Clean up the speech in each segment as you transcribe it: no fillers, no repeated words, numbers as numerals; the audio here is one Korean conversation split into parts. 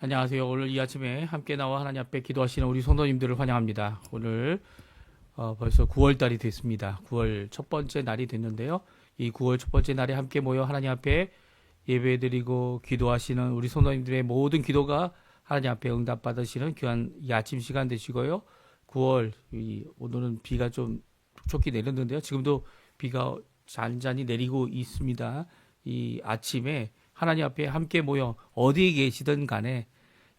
안녕하세요. 오늘 이 아침에 함께 나와 하나님 앞에 기도하시는 우리 성도님들을 환영합니다. 오늘 벌써 9월달이 됐습니다. 9월 첫 번째 날이 됐는데요. 이 9월 첫 번째 날에 함께 모여 하나님 앞에 예배드리고 기도하시는 우리 성도님들의 모든 기도가 하나님 앞에 응답받으시는 귀한 이 아침 시간 되시고요. 9월 오늘은 비가 좀 촉촉히 내렸는데요. 지금도 비가 잔잔히 내리고 있습니다. 이 아침에 하나님 앞에 함께 모여 어디에 계시든 간에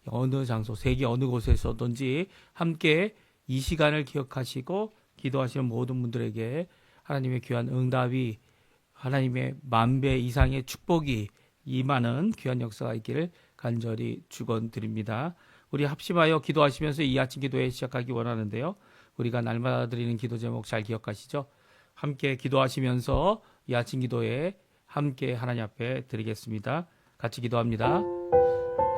어느 장소, 세계 어느 곳에서든지 함께 이 시간을 기억하시고 기도하시는 모든 분들에게 하나님의 귀한 응답이, 하나님의 만배 이상의 축복이 임하는 귀한 역사가 있기를 간절히 축원드립니다. 우리 합심하여 기도하시면서 이 아침 기도회 시작하기 원하는데요. 우리가 날마다 드리는 기도 제목 잘 기억하시죠? 함께 기도하시면서 이 아침 기도에 함께 하나님 앞에 드리겠습니다. 같이 기도합니다.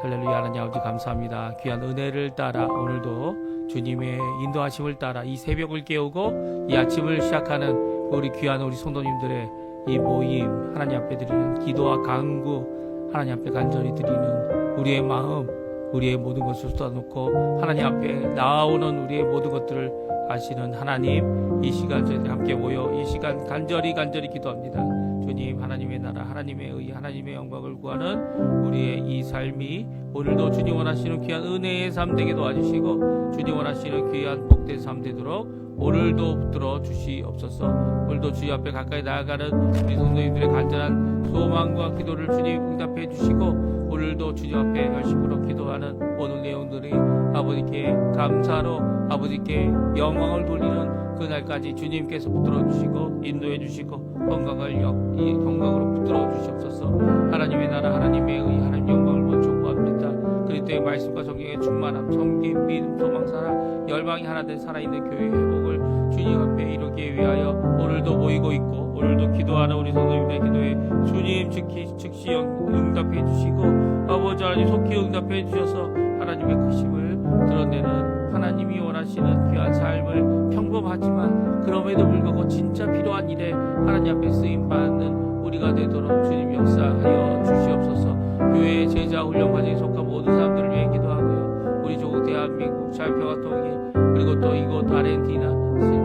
할렐루야. 하나님 아버지 감사합니다. 귀한 은혜를 따라 오늘도 주님의 인도하심을 따라 이 새벽을 깨우고 이 아침을 시작하는 우리 귀한 우리 성도님들의 이 모임, 하나님 앞에 드리는 기도와 간구, 하나님 앞에 간절히 드리는 우리의 마음, 우리의 모든 것을 쏟아놓고 하나님 앞에 나아오는 우리의 모든 것들을 아시는 하나님, 이 시간 저희들이 함께 모여 이 시간 간절히 기도합니다. 주님, 하나님의 나라, 하나님의 의, 하나님의 영광을 구하는 우리의 이 삶이 오늘도 주님 원하시는 귀한 은혜의 삶 되게 도와주시고 주님 원하시는 귀한 복된 삶 되도록 오늘도 붙들어 주시옵소서. 오늘도 주님 앞에 가까이 나아가는 우리 성도님들의 간절한 소망과 기도를 주님 응답해 주시고 오늘도 주님 앞에 열심으로 기도하는 오늘 내용들이 아버지께 감사로 아버지께 영광을 돌리는 그날까지 주님께서 붙들어 주시고 인도해 주시고 건강으로 붙들어 주시옵소서. 하나님의 나라, 하나님의 의, 하나님 영광을 먼저 구합니다. 그리스도의 말씀과 성경의 충만함, 섬김, 믿음, 소망, 사랑, 열방이 하나 된 살아있는 교회의 회복을 주님 앞에 이루기 위하여 오늘도 모이고 있고 오늘도 기도하는 우리 성도님들의 기도에 주님 즉시 응답해 주시고 아버지 하나님 속히 응답해 주셔서 하나님의 크심을 드러내는 하나님이 원하시는 귀한 삶을 평범하지만 그럼에도 불구하고 진짜 필요한 일에 하나님 앞에 쓰임받는 우리가 되도록 주님 역사하여 주시옵소서. 교회의 제자 훈련 과정에 속한 모든 사람들을 위해 기도하고요. 우리 조국 대한민국 자유평화통일 그리고 또 이곳 아르헨티나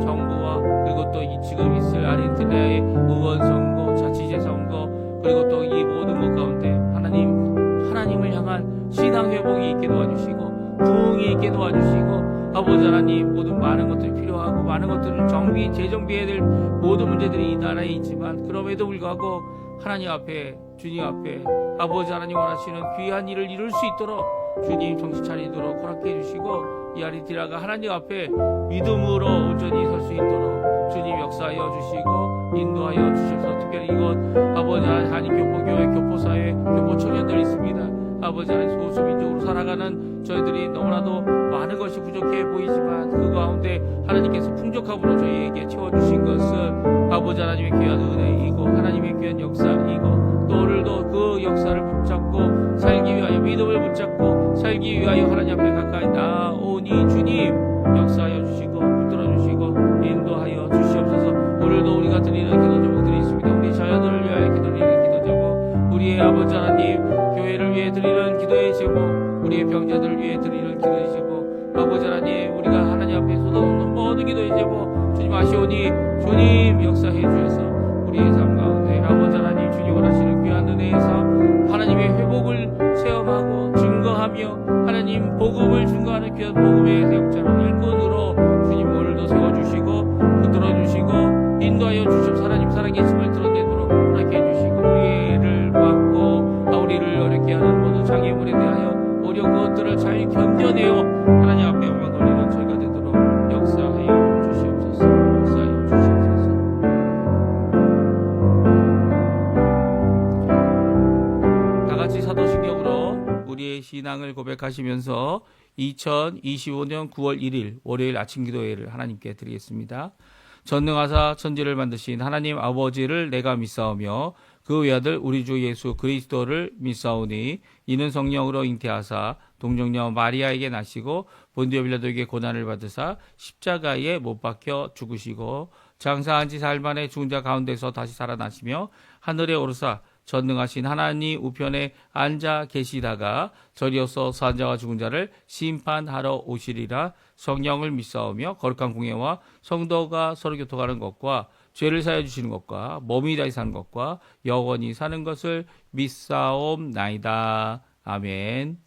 정부와 그리고 또 지금 있을 아르헨티나의 의원 선거, 자치제 선거 그리고 또 이 모든 것 가운데 하나님을 향한 신앙 회복이 있게 도와주시고 부흥이 있게 도와주시고 아버지 하나님 모든 많은 것들이 필요하고 많은 것들을 재정비해야 될 모든 문제들이 이 나라에 있지만 그럼에도 불구하고 하나님 앞에 주님 앞에 아버지 하나님 원하시는 귀한 일을 이룰 수 있도록 주님 정신 차리도록 허락해 주시고 이 아르헨티나가 하나님 앞에 믿음으로 온전히 설 수 있도록 주님 역사하여 주시고 인도하여 주셔서 특별히 이곳 아버지 하나님 교포교회 교포사회 교포청년들 있습니다. 아버지 하나님 소수민족으로 살아가는 저희들이 너무나도 많은 것이 부족해 보이지만 그 가운데 하나님께서 풍족함으로 저희에게 채워주신 것은 아버지 하나님의 귀한 은혜이고 하나님의 귀한 역사이고 또 오늘도 그 역사를 붙잡고 살기 위하여 믿음을 붙잡고 살기 위하여 하나님 앞에 가까이 나오니 주님 역사하여 주시고 붙들어 주시고 인도하여 주시옵소서. 오늘도 우리가 드리는 기도 제목들이 있습니다. 우리 자녀들을 위하여 기도드리는 기도 제목, 우리의 아버지 하나님 교회를 위해 드리는 기도의 제목, 우리의 병자들을 위해 드리는 기도의 제목, 아버지 하나님 우리가 하나님 앞에 쏟아놓는 모든 기도의 제목 주님 아시오니 주님 역사해 주셔서 우리의 삶 가운데 아버지 하나님 주님 원하시는 귀한 은혜의 삶 하나님의 회복을 체험하고 증거하며 하나님 복음을 증거하는 귀한 복음의 사역자로 일꾼으로 주님 오늘도 세워주시고 붙들어주시고 인도하여 주시옵소서. 하나님 살아계심을 드러내도록 허락해 주시고 우리를 막고 우리를 어렵게 하는 모든 장애물에 대하여 어려운 것들을 잘 견뎌내어 하나님 앞에 영광 돌리는 저희가 되도록 역사하여 주시옵소서. 역사하여 주시옵소서. 신앙을 고백하시면서 2025년 9월 1일 월요일 아침 기도회를 하나님께 드리겠습니다. 전능하사 천지를 만드신 하나님 아버지를 내가 믿사오며 그 외아들 우리 주 예수 그리스도를 믿사오니 이는 성령으로 잉태하사 동정녀 마리아에게 나시고 본디오 빌라도에게 고난을 받으사 십자가에 못 박혀 죽으시고 장사한 지 사흘 만에 죽은 자 가운데서 다시 살아나시며 하늘에 오르사 전능하신 하나님 우편에 앉아 계시다가 저리어서 산자와 죽은 자를 심판하러 오시리라. 성령을 믿사오며 거룩한 공예와 성도가 서로 교통하는 것과 죄를 사여 주시는 것과 몸이 다시 사는 것과 영원히 사는 것을 믿사옵나이다. 아멘.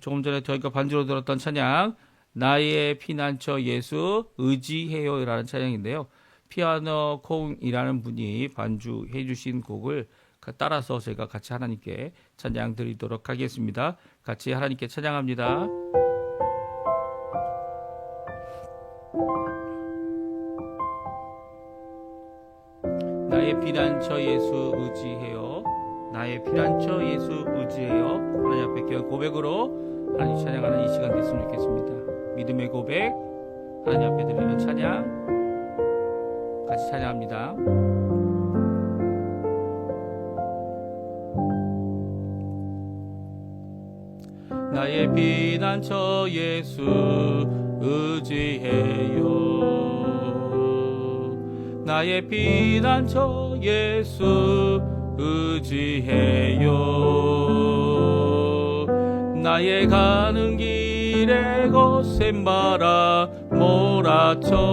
조금 전에 저희가 반주로 들었던 찬양 나의 피난처 예수 의지해요 라는 찬양인데요. 피아노 콩이라는 분이 반주해 주신 곡을 따라서 저희가 같이 하나님께 찬양 드리도록 하겠습니다. 같이 하나님께 찬양합니다. 나의 피난처 예수 의지해요. 나의 피난처 예수 의지해요. 하나님 앞에 귀한 고백으로 하나님 찬양하는 이 시간 됐으면 좋겠습니다. 믿음의 고백, 하나님 앞에 드리는 찬양 같이 찬양합니다. 나의 피난처 예수 의지해요. 나의 피난처 예수 의지해요. 나의 가는 길에 거센 바람 몰아쳐와도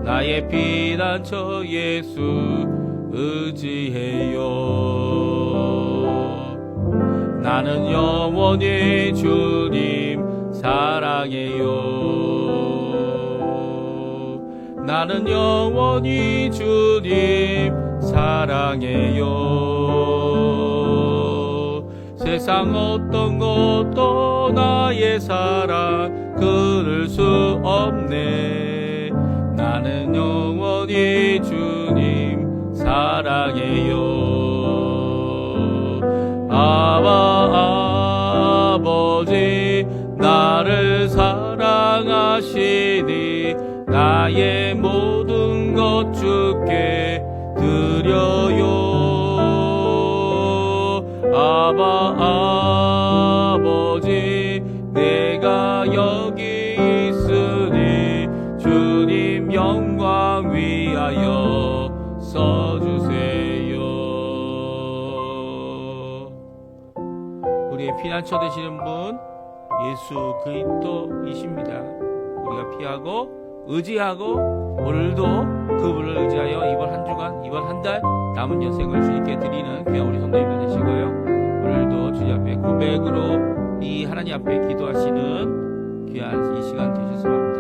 나의 피난처 예수 의지해요. 나는 영원히 주님 사랑해요. 나는 영원히 주님 사랑해요. 세상 어떤 것도 나의 사랑 끊을 수 없네. 나는 영원히 주님 사랑해요. 아버지 나를 사랑하시니 나의 모든 것 주께 드려요. 아버지 내가 여기 있으니 주님 영광 위하여 써주세요. 우리의 피난처 되시는 분 예수 그리스도이십니다. 우리가 피하고 의지하고 오늘도 그분을 의지하여 이번 한 주간, 이번 한 달 남은 여생을 주님께 드리는 귀한 우리 성도님들 되시고요. 오늘도 주님 앞에 고백으로 이 하나님 앞에 기도하시는 귀한 이 시간 되셨으면 합니다.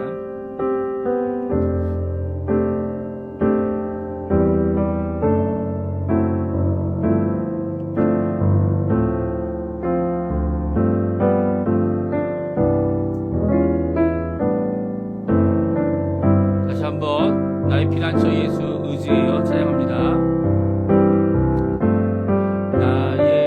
나의 피난처 예수 의지해요 찬양합니다. 나의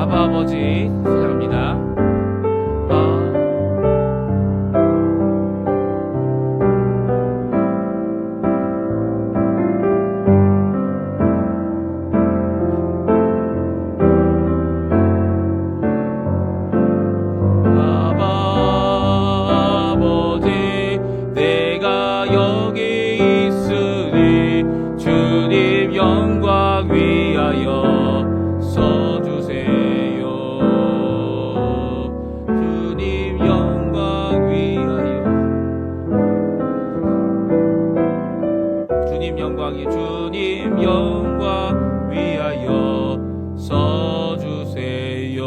아버지 사랑합니다. 아버지 내가 여기 있으니 주님 영광 위하여 써주세요. 주님 영광 위하여 주님 영광이 주님 영광 위하여 써주세요.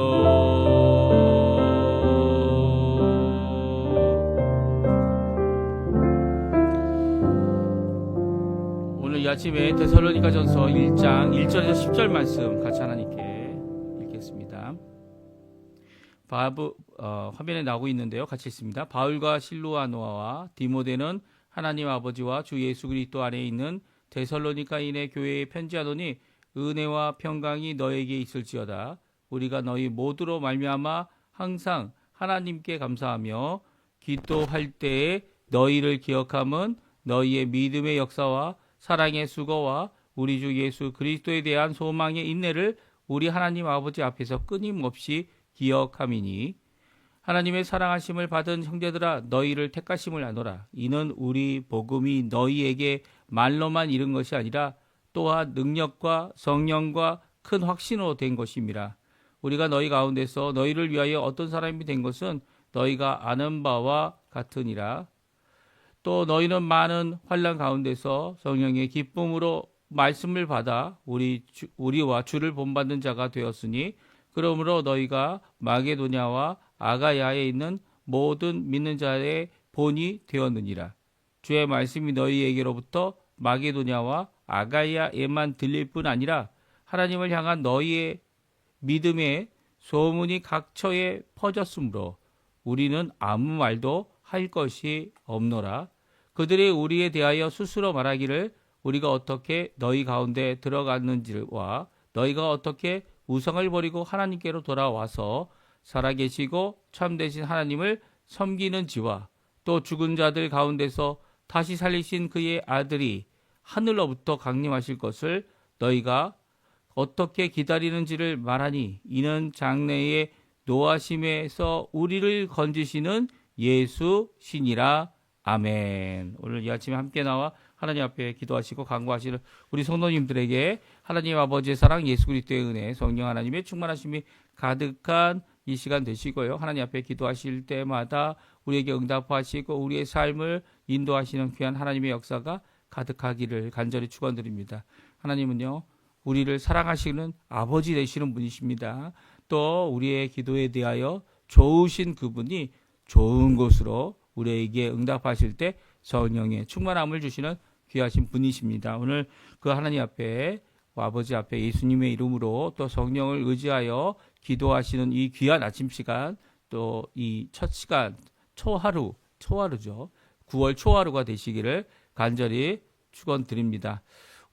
아침에 데살로니가전서 1장 1절에서 10절 말씀 같이 하나님께 읽겠습니다. 화면에 나오고 있는데요. 같이 읽습니다. 바울과 실로아노아와 디모데는 하나님 아버지와 주 예수 그리스도 안에 있는 데살로니가인의 교회에 편지하노니 은혜와 평강이 너에게 있을지어다. 우리가 너희 모두로 말미암아 항상 하나님께 감사하며 기도할 때에 너희를 기억함은 너희의 믿음의 역사와 사랑의 수고와 우리 주 예수 그리스도에 대한 소망의 인내를 우리 하나님 아버지 앞에서 끊임없이 기억함이니 하나님의 사랑하심을 받은 형제들아 너희를 택하심을 아노라. 이는 우리 복음이 너희에게 말로만 이른 것이 아니라 또한 능력과 성령과 큰 확신으로 된 것임이라. 우리가 너희 가운데서 너희를 위하여 어떤 사람이 된 것은 너희가 아는 바와 같으니라. 또 너희는 많은 환난 가운데서 성령의 기쁨으로 말씀을 받아 우리와 주를 본받는 자가 되었으니 그러므로 너희가 마게도냐와 아가야에 있는 모든 믿는 자의 본이 되었느니라. 주의 말씀이 너희에게로부터 마게도냐와 아가야에만 들릴 뿐 아니라 하나님을 향한 너희의 믿음의 소문이 각처에 퍼졌으므로 우리는 아무 말도 할 것이 없노라. 그들이 우리에 대하여 스스로 말하기를 우리가 어떻게 너희 가운데 들어갔는지와 너희가 어떻게 우상을 버리고 하나님께로 돌아와서 살아계시고 참되신 하나님을 섬기는지와 또 죽은 자들 가운데서 다시 살리신 그의 아들이 하늘로부터 강림하실 것을 너희가 어떻게 기다리는지를 말하니 이는 장래의 노하심에서 우리를 건지시는 예수 신이라. 아멘. 오늘 이 아침에 함께 나와 하나님 앞에 기도하시고 간구하시는 우리 성도님들에게 하나님 아버지의 사랑, 예수 그리스도의 은혜, 성령 하나님의 충만하심이 가득한 이 시간 되시고요. 하나님 앞에 기도하실 때마다 우리에게 응답하시고 우리의 삶을 인도하시는 귀한 하나님의 역사가 가득하기를 간절히 축원드립니다. 하나님은요, 우리를 사랑하시는 아버지 되시는 분이십니다. 또 우리의 기도에 대하여 좋으신 그분이 좋은 곳으로 우리에게 응답하실 때 성령의 충만함을 주시는 귀하신 분이십니다. 오늘 그 하나님 앞에 아버지 앞에 예수님의 이름으로 또 성령을 의지하여 기도하시는 이 귀한 아침 시간 또 이 첫 시간 초하루죠. 9월 초하루가 되시기를 간절히 축원드립니다.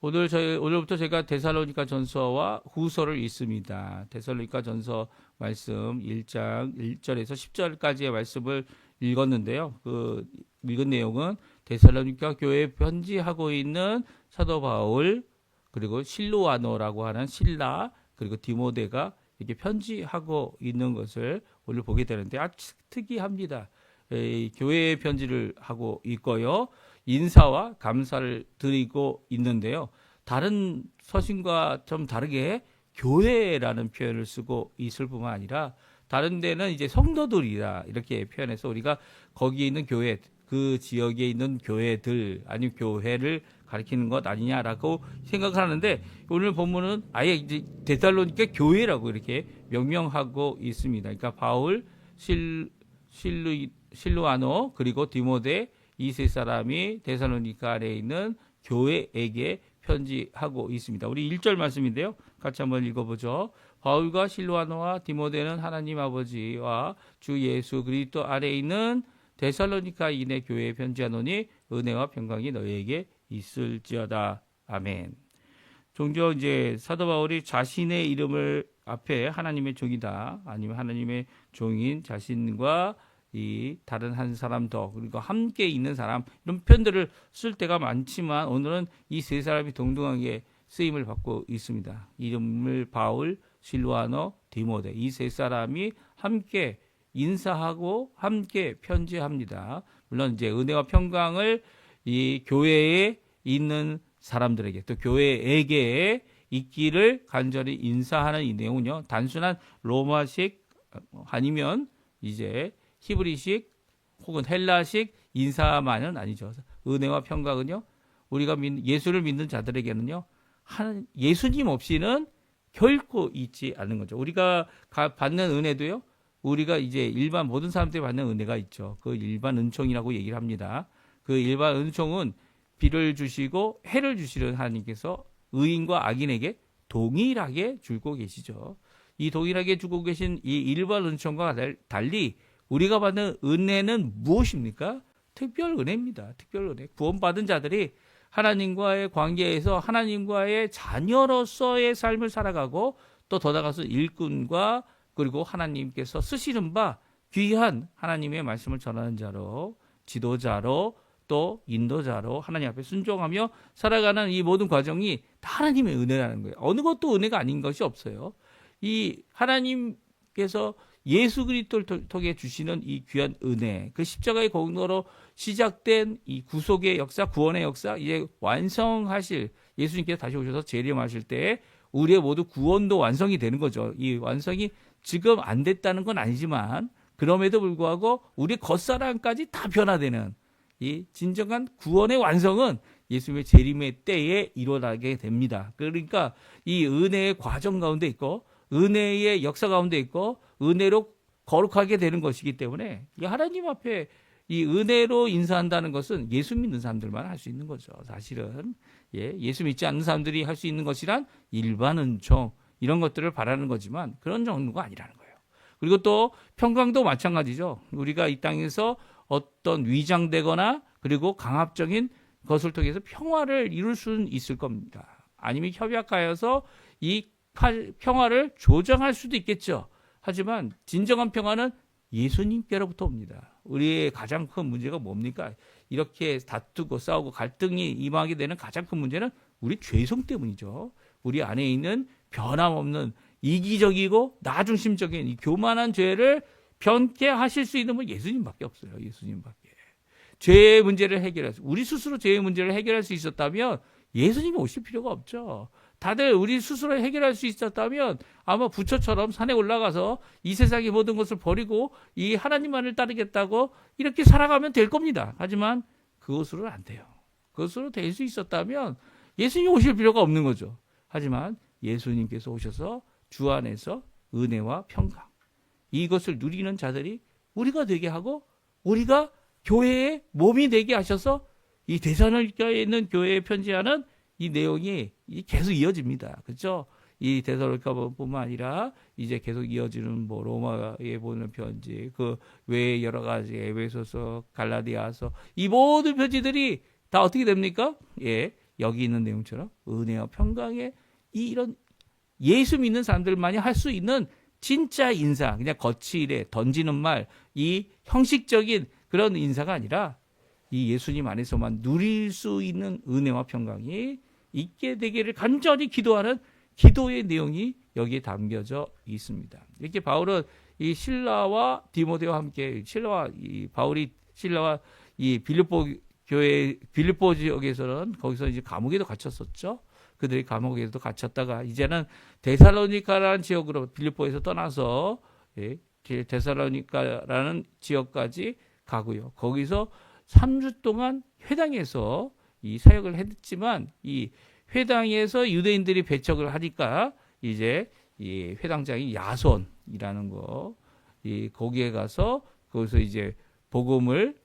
오늘부터 제가 데살로니가 전서와 후서를 읽습니다. 데살로니가 전서 말씀 1장 1절에서 10절까지의 말씀을 읽었는데요. 그 읽은 내용은 데살로니가 교회에 편지하고 있는 사도 바울 그리고 실로아노라고 하는 실라 그리고 디모데가 이렇게 편지하고 있는 것을 오늘 보게 되는데 아주 특이합니다. 교회에 편지를 하고 있고요. 인사와 감사를 드리고 있는데요. 다른 서신과 좀 다르게 교회라는 표현을 쓰고 있을 뿐만 아니라 다른 데는 이제 성도들이다 이렇게 표현해서 우리가 거기에 있는 교회, 그 지역에 있는 교회들 아니면 교회를 가리키는 것 아니냐라고 생각하는데 오늘 본문은 아예 이제 데살로니가 교회라고 이렇게 명명하고 있습니다. 그러니까 바울, 실루아노 그리고 디모데 이 세 사람이 데살로니가 안에 있는 교회에게 편지하고 있습니다. 우리 1절 말씀인데요. 같이 한번 읽어보죠. 바울과 실로아노와 디모데는 하나님 아버지와 주 예수 그리스도 안에 있는 데살로니가인의 교회에 편지하노니 은혜와 평강이 너희에게 있을지어다. 아멘. 종종 이제 사도 바울이 자신의 이름을 앞에 하나님의 종이다 아니면 하나님의 종인 자신과 이 다른 한 사람 더 그리고 함께 있는 사람 이런 표현들을 쓸 때가 많지만 오늘은 이 세 사람이 동등하게 쓰임을 받고 있습니다. 이름을 바울, 실로아노, 디모데 이 세 사람이 함께 인사하고 함께 편지합니다. 물론 이제 은혜와 평강을 이 교회에 있는 사람들에게 또 교회에게 있기를 간절히 인사하는 이 내용은요. 단순한 로마식 아니면 이제 히브리식 혹은 헬라식 인사만은 아니죠. 은혜와 평강은요. 우리가 예수를 믿는 자들에게는요. 예수님 없이는 결코 있지 않는 거죠. 우리가 받는 은혜도요. 우리가 이제 일반 모든 사람들이 받는 은혜가 있죠. 그 일반 은총이라고 얘기를 합니다. 그 일반 은총은 비를 주시고 해를 주시는 하나님께서 의인과 악인에게 동일하게 주고 계시죠. 이 동일하게 주고 계신 이 일반 은총과 달리 우리가 받는 은혜는 무엇입니까? 특별 은혜입니다. 특별 은혜. 구원받은 자들이 하나님과의 관계에서 하나님과의 자녀로서의 삶을 살아가고 또 더 나아가서 일꾼과 그리고 하나님께서 쓰시는 바 귀한 하나님의 말씀을 전하는 자로, 지도자로, 또 인도자로 하나님 앞에 순종하며 살아가는 이 모든 과정이 다 하나님의 은혜라는 거예요. 어느 것도 은혜가 아닌 것이 없어요. 이 하나님께서 예수 그리스도를 통해 주시는 이 귀한 은혜, 그 십자가의 공로로 시작된 이 구속의 역사, 구원의 역사, 이제 완성하실, 예수님께서 다시 오셔서 재림하실 때 우리의 모두 구원도 완성이 되는 거죠. 이 완성이 지금 안 됐다는 건 아니지만 그럼에도 불구하고 우리 겉사람까지 다 변화되는 이 진정한 구원의 완성은 예수님의 재림의 때에 일어나게 됩니다. 그러니까 이 은혜의 과정 가운데 있고 은혜의 역사 가운데 있고 은혜로 거룩하게 되는 것이기 때문에 이 하나님 앞에 이 은혜로 인사한다는 것은 예수 믿는 사람들만 할 수 있는 거죠. 사실은 예수 믿지 않는 사람들이 할 수 있는 것이란 일반 은총 이런 것들을 바라는 거지만 그런 정도가 아니라는 거예요. 그리고 또 평강도 마찬가지죠. 우리가 이 땅에서 어떤 위장되거나 그리고 강압적인 것을 통해서 평화를 이룰 수는 있을 겁니다. 아니면 협약하여서 이 평화를 조정할 수도 있겠죠. 하지만 진정한 평화는 예수님께로부터 옵니다. 우리의 가장 큰 문제가 뭡니까? 이렇게 다투고 싸우고 갈등이 임하게 되는 가장 큰 문제는 우리 죄성 때문이죠. 우리 안에 있는 변함없는 이기적이고 나중심적인 이 교만한 죄를 변케 하실 수 있는 분 예수님밖에 없어요. 예수님밖에. 죄의 문제를 해결할 수, 우리 스스로 죄의 문제를 해결할 수 있었다면 예수님이 오실 필요가 없죠. 다들 우리 스스로 해결할 수 있었다면 아마 부처처럼 산에 올라가서 이 세상의 모든 것을 버리고 이 하나님만을 따르겠다고 이렇게 살아가면 될 겁니다. 하지만 그것으로는 안 돼요. 그것으로 될 수 있었다면 예수님이 오실 필요가 없는 거죠. 하지만 예수님께서 오셔서 주 안에서 은혜와 평강 이것을 누리는 자들이 우리가 되게 하고 우리가 교회의 몸이 되게 하셔서 이 데살로니가에 있는 교회에 편지하는 이 내용이 계속 이어집니다. 그렇죠? 이 데살로니가뿐만 아니라 이제 계속 이어지는 뭐 로마에 보는 편지, 그 외에 여러 가지 에베소서, 갈라디아서 이 모든 편지들이 다 어떻게 됩니까? 여기 있는 내용처럼 은혜와 평강의 이런 예수 믿는 사람들만이 할 수 있는 진짜 인사, 그냥 거칠에 던지는 말, 이 형식적인 그런 인사가 아니라 이 예수님 안에서만 누릴 수 있는 은혜와 평강이 있게 되기를 간절히 기도하는 기도의 내용이 여기에 담겨져 있습니다. 이렇게 바울은 이 실라와 디모데와 함께 바울이 실라와 이 빌립보 교회 빌립보 지역에서는 거기서 이제 감옥에도 갇혔었죠. 그들이 감옥에도 갇혔다가 이제는 데살로니가라는 지역으로 빌립보에서 떠나서 데살로니가라는 지역까지 가고요. 거기서 3주 동안 회당에서 이 사역을 했지만 이 회당에서 유대인들이 배척을 하니까 이제 이 회당장이 야손이라는 거, 거기에 가서 거기서 이제 복음을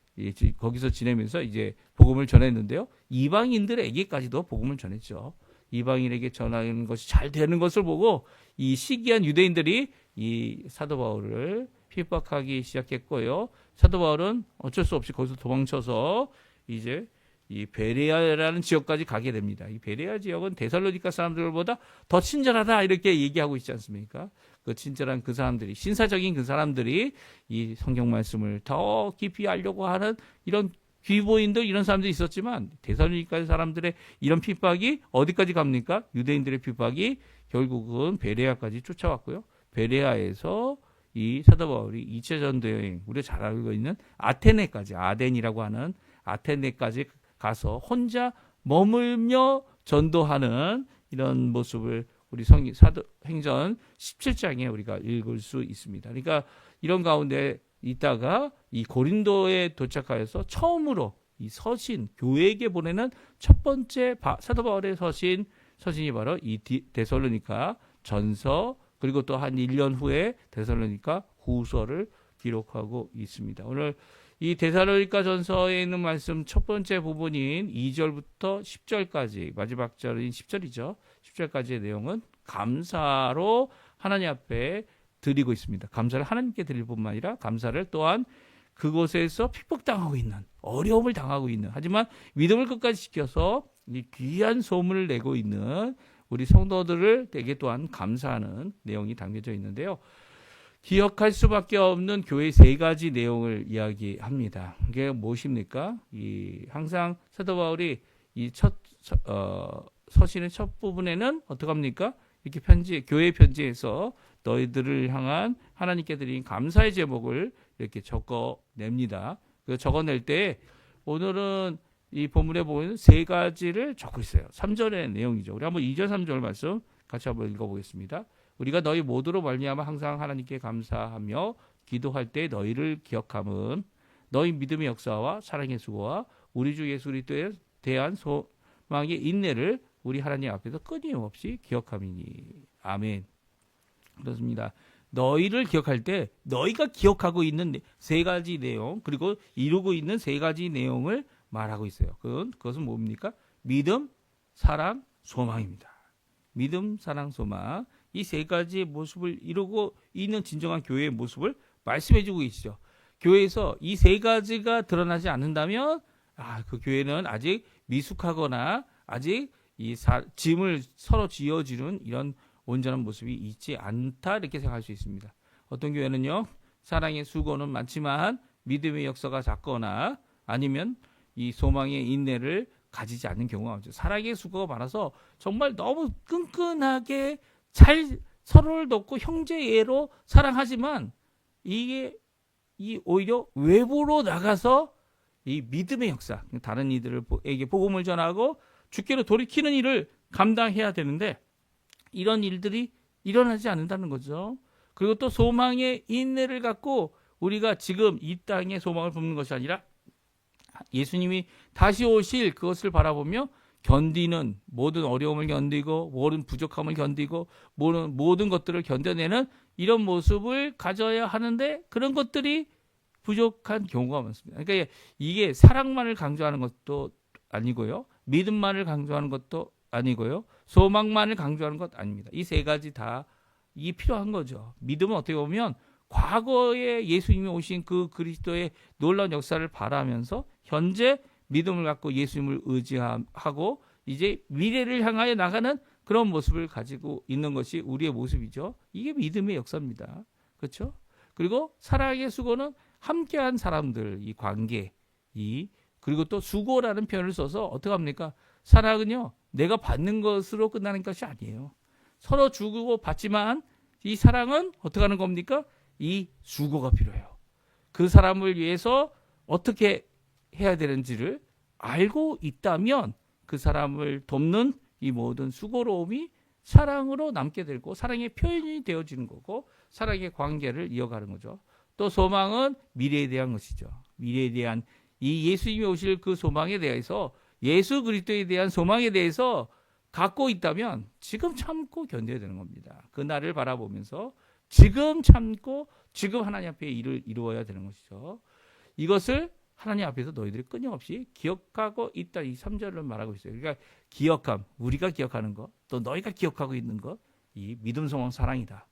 거기서 지내면서 이제 복음을 전했는데요. 이방인들에게까지도 복음을 전했죠. 이방인에게 전하는 것이 잘 되는 것을 보고 이 시기한 유대인들이 이 사도 바울을 핍박하기 시작했고요. 사도 바울은 어쩔 수 없이 거기서 도망쳐서 이제 이 베레아라는 지역까지 가게 됩니다. 이 베레아 지역은 데살로니가 사람들보다 더 친절하다 이렇게 얘기하고 있지 않습니까? 그 친절한 그 사람들이 신사적인 그 사람들이 이 성경 말씀을 더 깊이 알려고 하는 이런 귀보인들 이런 사람들이 있었지만 데살로니가 사람들의 이런 핍박이 어디까지 갑니까? 유대인들의 핍박이 결국은 베레아까지 쫓아왔고요. 베레아에서 이 사도 바울이 2차 전도 여행 우리가 잘 알고 있는 아테네까지 아덴이라고 하는 아테네까지 가서 혼자 머물며 전도하는 이런 모습을 우리 사도행전 17장에 우리가 읽을 수 있습니다. 그러니까 이런 가운데 있다가 이 고린도에 도착하여서 처음으로 이 서신 교회에게 보내는 첫 번째 사도 바울의 서신이 바로 이 데살로니가 전서 그리고 또 한 1년 후에 데살로니가 후서를 기록하고 있습니다. 오늘 이 데살로니가 전서에 있는 말씀 첫 번째 부분인 2절부터 10절까지, 마지막 절인 10절이죠. 10절까지의 내용은 감사로 하나님 앞에 드리고 있습니다. 감사를 하나님께 드릴 뿐만 아니라 감사를 또한 그곳에서 핍박당하고 있는, 어려움을 당하고 있는, 하지만 믿음을 끝까지 지켜서 이 귀한 소문을 내고 있는 우리 성도들에게 또한 감사하는 내용이 담겨져 있는데요. 기억할 수밖에 없는 교회의 세 가지 내용을 이야기합니다. 이게 무엇입니까? 항상 사도 바울이 이 서신의 첫 부분에는 어떻게 합니까? 이렇게 교회 편지에서 너희들을 향한 하나님께 드린 감사의 제목을 이렇게 적어냅니다. 그 적어낼 때 오늘은 이 본문에 보면 세 가지를 적고 있어요. 3절의 내용이죠. 우리 한번 2절 3절 말씀 같이 한번 읽어보겠습니다. 우리가 너희 모두로 말미암아 항상 하나님께 감사하며 기도할 때 너희를 기억함은 너희 믿음의 역사와 사랑의 수고와 우리 주 예수 그리스도에 대한 소망의 인내를 우리 하나님 앞에서 끊임없이 기억함이니. 아멘. 그렇습니다. 너희를 기억할 때 너희가 기억하고 있는 세 가지 내용, 그리고 이루고 있는 세 가지 내용을 말하고 있어요. 그것은 뭡니까? 믿음, 사랑, 소망입니다. 믿음, 사랑, 소망. 이 세 가지의 모습을 이루고 있는 진정한 교회의 모습을 말씀해주고 계시죠. 교회에서 이 세 가지가 드러나지 않는다면 그 교회는 아직 미숙하거나 아직 짐을 서로 지어주는 이런 온전한 모습이 있지 않다, 이렇게 생각할 수 있습니다. 어떤 교회는요, 사랑의 수고는 많지만 믿음의 역사가 작거나 아니면 이 소망의 인내를 가지지 않는 경우가 많죠. 사랑의 수고가 많아서 정말 너무 끈끈하게 잘 서로를 돕고 형제애로 사랑하지만 이게 오히려 외부로 나가서 이 믿음의 역사, 다른 이들에게 복음을 전하고 주께로 돌이키는 일을 감당해야 되는데 이런 일들이 일어나지 않는다는 거죠. 그리고 또 소망의 인내를 갖고 우리가 지금 이 땅에 소망을 품는 것이 아니라 예수님이 다시 오실 그것을 바라보며 견디는, 모든 어려움을 견디고 모든 부족함을 견디고 모든 것들을 견뎌내는 이런 모습을 가져야 하는데 그런 것들이 부족한 경우가 많습니다. 그러니까 이게 사랑만을 강조하는 것도 아니고요, 믿음만을 강조하는 것도 아니고요, 소망만을 강조하는 것 아닙니다. 이 세 가지 다 이게 필요한 거죠. 믿음은 어떻게 보면 과거에 예수님이 오신 그 그리스도의 놀라운 역사를 바라면서 현재 믿음을 갖고 예수님을 의지하고 이제 미래를 향하여 나가는 그런 모습을 가지고 있는 것이 우리의 모습이죠. 이게 믿음의 역사입니다. 그렇죠? 그리고 사랑의 수고는 함께한 사람들, 이 관계, 그리고 또 수고라는 표현을 써서 어떻게 합니까? 사랑은요, 내가 받는 것으로 끝나는 것이 아니에요. 서로 주고 받지만 이 사랑은 어떻게 하는 겁니까? 이 수고가 필요해요. 그 사람을 위해서 어떻게 해야 되는지를 알고 있다면 그 사람을 돕는 이 모든 수고로움이 사랑으로 남게 되고 사랑의 표현이 되어지는 거고 사랑의 관계를 이어가는 거죠. 또 소망은 미래에 대한 것이죠. 미래에 대한 이 예수님이 오실 그 소망에 대해서, 예수 그리스도에 대한 소망에 대해서 갖고 있다면 지금 참고 견뎌야 되는 겁니다. 그 날을 바라보면서 지금 참고 지금 하나님 앞에 일을 이루어야 되는 것이죠. 이것을 하나님 앞에서 너희들이 끊임없이 기억하고 있다, 이 3절을 말하고 있어요. 그러니까 기억함, 우리가 기억하는 것, 또 너희가 기억하고 있는 것, 이 믿음, 소망, 사랑이다.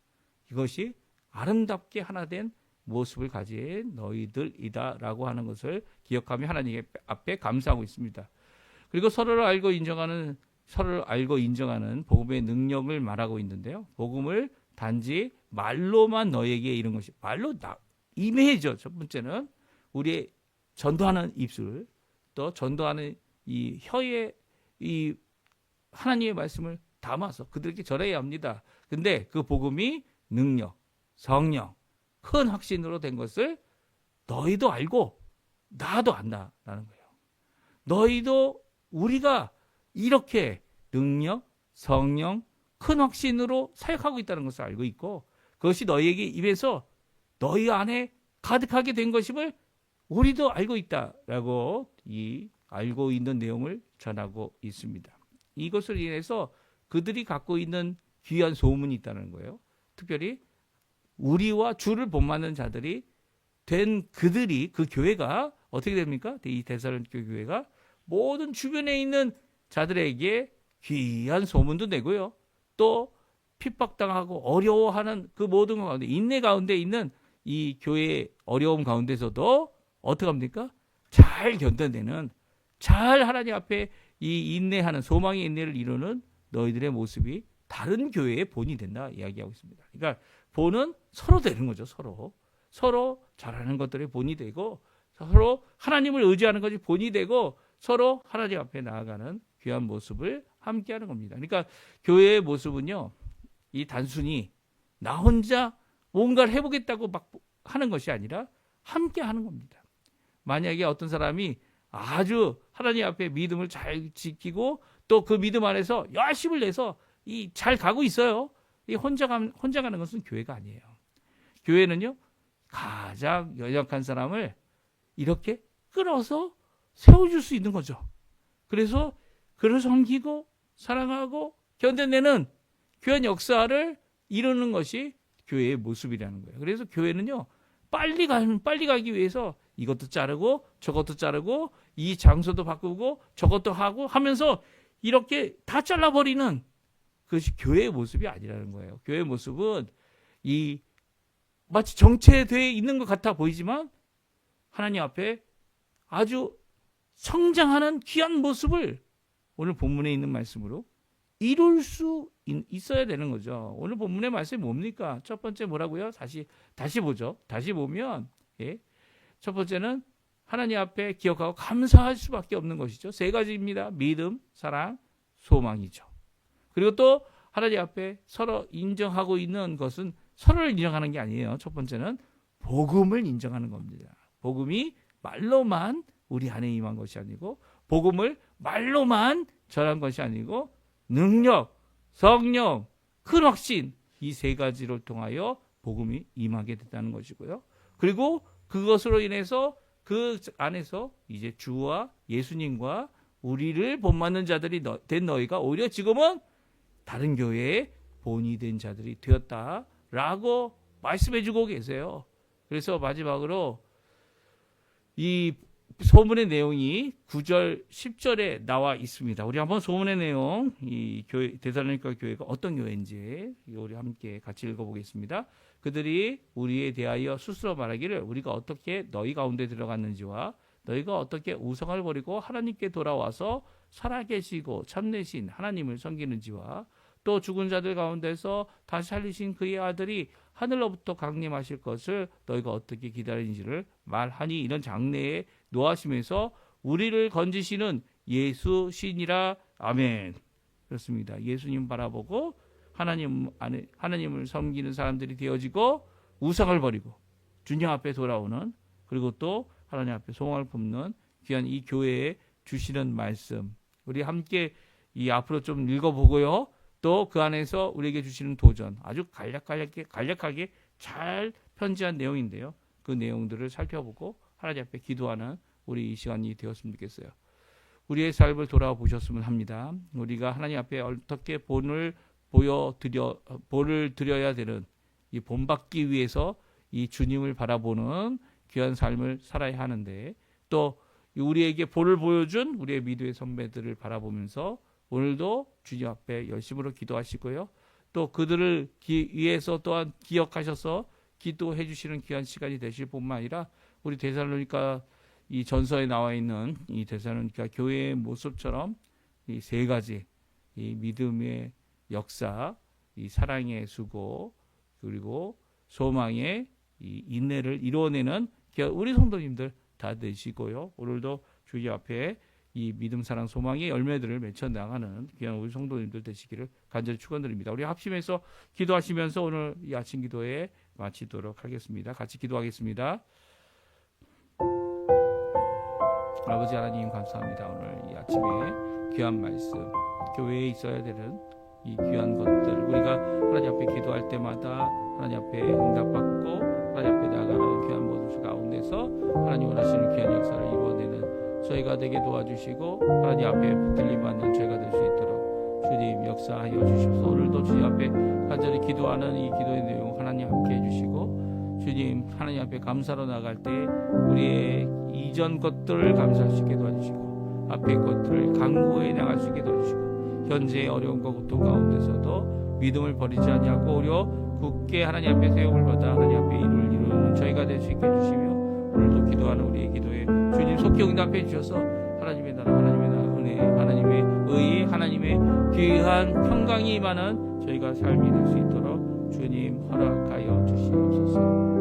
이것이 아름답게 하나 된 모습을 가진 너희들이다라고 하는 것을 기억하며 하나님 앞에 감사하고 있습니다. 그리고 서로를 알고 인정하는 복음의 능력을 말하고 있는데요. 복음을 단지 말로만 너에게 이런 것이, 말로 이메이죠. 첫 번째는 우리의 전도하는 입술, 또 전도하는 이 혀에 이 하나님의 말씀을 담아서 그들에게 전해야 합니다. 근데 그 복음이 능력, 성령, 큰 확신으로 된 것을 너희도 알고 나도 안다라는 거예요. 너희도 우리가 이렇게 능력, 성령, 큰 확신으로 사역하고 있다는 것을 알고 있고 그것이 너희에게 입에서 너희 안에 가득하게 된 것임을 우리도 알고 있다라고 이 알고 있는 내용을 전하고 있습니다. 이것을 인해서 그들이 갖고 있는 귀한 소문이 있다는 거예요. 특별히 우리와 주를 본받는 자들이 된 그들이, 그 교회가 어떻게 됩니까? 이 데살로니가 교회가 모든 주변에 있는 자들에게 귀한 소문도 내고요. 또 핍박당하고 어려워하는 그 모든 가운데, 인내 가운데 있는 이 교회의 어려움 가운데서도 어떻게 합니까? 잘 견뎌내는, 잘 하나님 앞에 이 인내하는, 소망의 인내를 이루는 너희들의 모습이 다른 교회의 본이 된다 이야기하고 있습니다. 그러니까 본은 서로 되는 거죠. 서로 잘하는 것들이 본이 되고, 서로 하나님을 의지하는 것이 본이 되고, 서로 하나님 앞에 나아가는 귀한 모습을 함께하는 겁니다. 그러니까 교회의 모습은요, 이 단순히 나 혼자 뭔가를 해보겠다고 막 하는 것이 아니라 함께하는 겁니다. 만약에 어떤 사람이 아주 하나님 앞에 믿음을 잘 지키고 또 그 믿음 안에서 열심을 내서 잘 가고 있어요. 이 혼자 가는 것은 교회가 아니에요. 교회는요, 가장 연약한 사람을 이렇게 끌어서 세워줄 수 있는 거죠. 그래서 그를 섬기고 사랑하고 견뎌내는 귀한 역사를 이루는 것이 교회의 모습이라는 거예요. 그래서 교회는요, 빨리 가기 위해서 이것도 자르고 저것도 자르고 이 장소도 바꾸고 저것도 하고 하면서 이렇게 다 잘라버리는 그것이 교회의 모습이 아니라는 거예요. 교회의 모습은 마치 정체되어 있는 것 같아 보이지만 하나님 앞에 아주 성장하는 귀한 모습을 오늘 본문에 있는 말씀으로 이룰 수 있어야 되는 거죠. 오늘 본문의 말씀이 뭡니까? 첫 번째 뭐라고요? 다시 보죠. 다시 보면 첫 번째는 하나님 앞에 기억하고 감사할 수밖에 없는 것이죠. 세 가지입니다. 믿음, 사랑, 소망이죠. 그리고 또 하나님 앞에 서로 인정하고 있는 것은 서로를 인정하는 게 아니에요. 첫 번째는 복음을 인정하는 겁니다. 복음이 말로만 우리 안에 임한 것이 아니고, 복음을 말로만 전한 것이 아니고, 능력, 성령, 큰 확신, 이 세 가지를 통하여 복음이 임하게 됐다는 것이고요. 그리고 그것으로 인해서 그 안에서 이제 주와 예수님과 우리를 본받는 자들이 된 너희가 오히려 지금은 다른 교회의 본이 된 자들이 되었다라고 말씀해주고 계세요. 그래서 마지막으로 이 소문의 내용이 9절, 10절에 나와 있습니다. 우리 한번 소문의 내용, 이 교회, 데살로니가 교회가 어떤 교회인지 우리 함께 같이 읽어보겠습니다. 그들이 우리에 대하여 스스로 말하기를 우리가 어떻게 너희 가운데 들어갔는지와 너희가 어떻게 우상을 버리고 하나님께 돌아와서 살아계시고 참내신 하나님을 섬기는지와 또 죽은 자들 가운데서 다시 살리신 그의 아들이 하늘로부터 강림하실 것을 너희가 어떻게 기다리는지를 말하니, 이런 장래에 노하시면서 우리를 건지시는 예수 신이라. 아멘. 그렇습니다. 예수님 바라보고 하나님을 섬기는 사람들이 되어지고 우상을 버리고 주님 앞에 돌아오는, 그리고 또 하나님 앞에 소망을 품는 귀한 이 교회에 주시는 말씀, 우리 함께 이 앞으로 좀 읽어보고요. 또 그 안에서 우리에게 주시는 도전, 아주 간략하게 잘 편지한 내용인데요. 그 내용들을 살펴보고 하나님 앞에 기도하는 우리 이 시간이 되었으면 좋겠어요. 우리의 삶을 돌아보셨으면 합니다. 우리가 하나님 앞에 어떻게 본을 드려야 되는, 이 본받기 위해서 이 주님을 바라보는 귀한 삶을 살아야 하는데, 또 우리에게 본을 보여준 우리의 미도의 선배들을 바라보면서 오늘도 주님 앞에 열심으로 기도하시고요. 또 그들을 위해서 또한 기억하셔서 기도해 주시는 귀한 시간이 되실 뿐만 아니라 우리 데살로니가 이 전서에 나와 있는 이 데살로니가 교회의 모습처럼 이 세 가지, 이 믿음의 역사, 이 사랑의 수고, 그리고 소망의 이 인내를 이루어내는 우리 성도님들 다 되시고요. 오늘도 주님 앞에 이 믿음, 사랑, 소망의 열매들을 맺혀 나가는 귀한 우리 성도님들 되시기를 간절히 축원드립니다. 우리 합심해서 기도하시면서 오늘 이 아침 기도에 마치도록 하겠습니다. 같이 기도하겠습니다. 아버지 하나님 감사합니다. 오늘 이 아침에 귀한 말씀, 교회에 있어야 되는 이 귀한 것들, 우리가 하나님 앞에 기도할 때마다 하나님 앞에 응답받고 하나님 앞에 나아가는 귀한 모습 가운데서 하나님 원하시는 귀한 역사를 이루어내는 저희가 되게 도와주시고 하나님 앞에 붙들림받는 죄가 될 수 있도록 주님 역사하여 주셔서 오늘도 주님 앞에 간절히 기도하는 이 기도의 내용 하나님 함께 해주시고 주님 하나님 앞에 감사로 나갈 때 우리의 이전 것들을 감사할 수 있게 도와주시고 앞의 것들을 강구해 나갈 수 있게 도와주시고 현재의 어려움과 고통 가운데서도 믿음을 버리지 아니하고 오히려 굳게 하나님 앞에 세움을 받아 하나님 앞에 일을 이루는 저희가 될 수 있게 해주시며 오늘도 기도하는 우리의 기도에 주님 속히 응답해 주셔서 하나님의 나라 하나님의 은혜 하나님의 의 하나님의 귀한 평강이 임하는 저희가 삶이 될 수 있도록 주님 허락하여 주시옵소서.